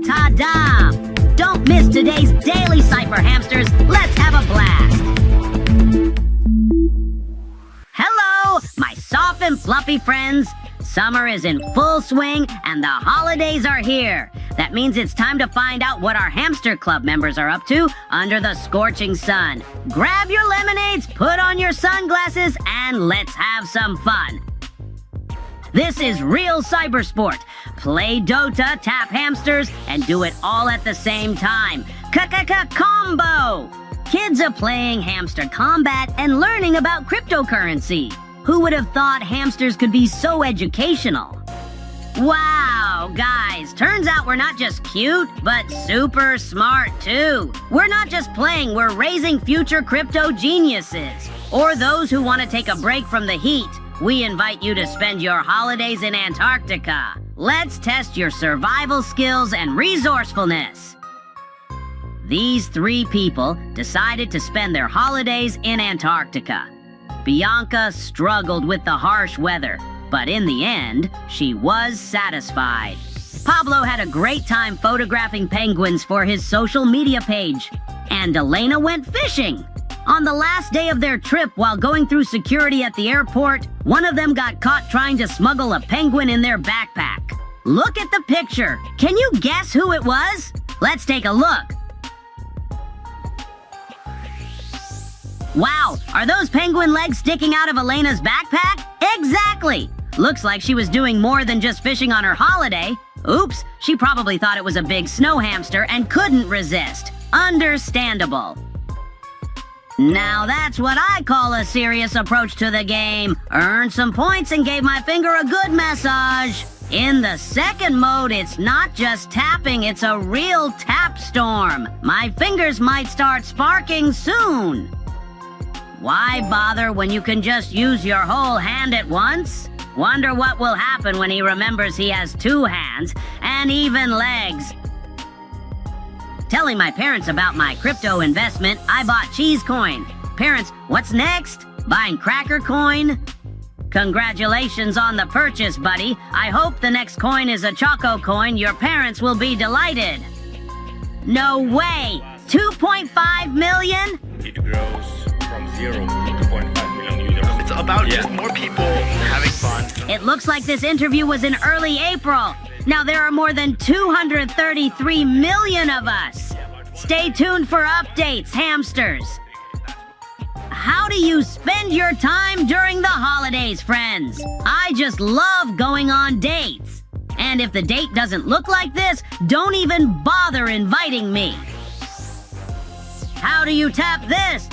ta-dam! Don't miss today's Daily Cypher, Hamsters. Let's have a blast! Hello, my soft and fluffy friends. Summer is in full swing and the holidays are here. That means it's time to find out what our Hamster Club members are up to under the scorching sun. Grab your lemonades, put on your sunglasses, and let's have some fun. This is real cybersport. Play Dota, tap hamsters, and do it all at the same time. Combo! Kids are playing Hamster Kombat and learning about cryptocurrency. Who would have thought hamsters could be so educational? Wow, guys, turns out we're not just cute, but super smart too. We're not just playing, we're raising future crypto geniuses. Or those who want to take a break from the heat. We invite you to spend your holidays in Antarctica. Let's test your survival skills and resourcefulness. These three people decided to spend their holidays in Antarctica. Bianca struggled with the harsh weather, but in the end, she was satisfied. Pablo had a great time photographing penguins for his social media page. And Elena went fishing. On the last day of their trip, while going through security at the airport, one of them got caught trying to smuggle a penguin in their backpack. Look at the picture. Can you guess who it was? Let's take a look. Wow, are those penguin legs sticking out of Elena's backpack? Exactly! Looks like she was doing more than just fishing on her holiday. Oops, she probably thought it was a big snow hamster and couldn't resist. Understandable. Now that's what I call a serious approach to the game. Earned some points and gave my finger a good massage. In the second mode, it's not just tapping, it's a real tap storm. My fingers might start sparking soon. Why bother when you can just use your whole hand at once? Wonder what will happen when he remembers he has two hands and even legs. Telling my parents about my crypto investment, I bought cheese coin. Parents, what's next? Buying cracker coin? Congratulations on the purchase, buddy. I hope the next coin is a Choco coin. Your parents will be delighted. No way! 2.5 million? It grows from 0 to 2.5 million users. It's about just more people having fun. It looks like this interview was in early April. Now there are more than 233 million of us. Stay tuned for updates, hamsters. How do you spend your time during the holidays, friends? I just love going on dates. And if the date doesn't look like this, don't even bother inviting me. How do you tap this?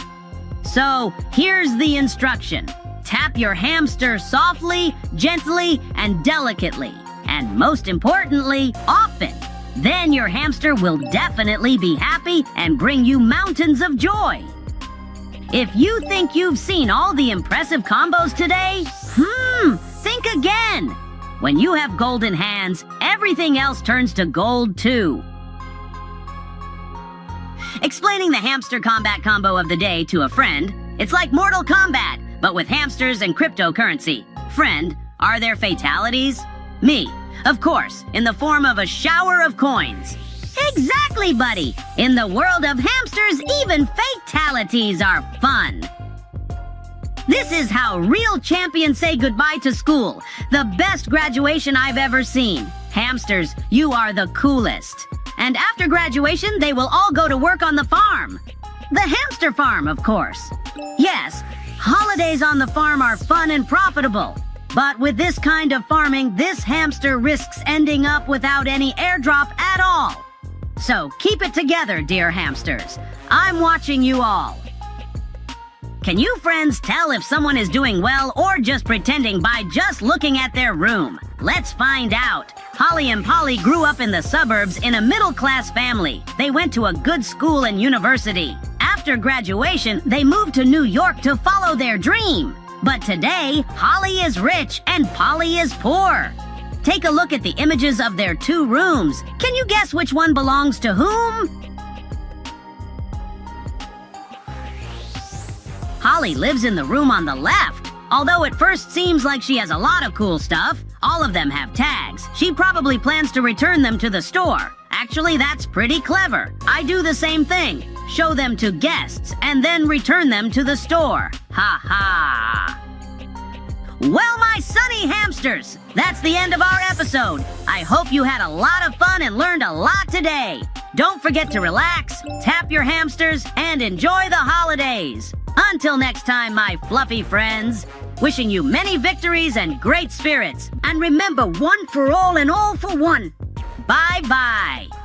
So, here's the instruction. Tap your hamster softly, gently, and delicately. And most importantly, often. Then your hamster will definitely be happy and bring you mountains of joy. If you think you've seen all the impressive combos today, think again. When you have golden hands, everything else turns to gold too. Explaining the hamster combat combo of the day to a friend, it's like Mortal Kombat, but with hamsters and cryptocurrency. Friend, are there fatalities? Me, of course, in the form of a shower of coins. Exactly, buddy! In the world of hamsters, even fatalities are fun. This is how real champions say goodbye to school. The best graduation I've ever seen. Hamsters, you are the coolest. And after graduation, they will all go to work on the farm. The hamster farm, of course. Yes, holidays on the farm are fun and profitable. But with this kind of farming, this hamster risks ending up without any airdrop at all. So keep it together, dear hamsters. I'm watching you all. Can you friends tell if someone is doing well or just pretending by just looking at their room? Let's find out. Holly and Polly grew up in the suburbs in a middle-class family. They went to a good school and university. After graduation, they moved to New York to follow their dream. But today, Holly is rich and Polly is poor. Take a look at the images of their two rooms. Can you guess which one belongs to whom? Holly lives in the room on the left. Although it first seems like she has a lot of cool stuff, all of them have tags. She probably plans to return them to the store. Actually, that's pretty clever. I do the same thing. Show them to guests and then return them to the store. Ha ha. Well, my sunny hamsters, that's the end of our episode. I hope you had a lot of fun and learned a lot today. Don't forget to relax, tap your hamsters, and enjoy the holidays. Until next time, my fluffy friends, wishing you many victories and great spirits. And remember, one for all and all for one. Bye-bye.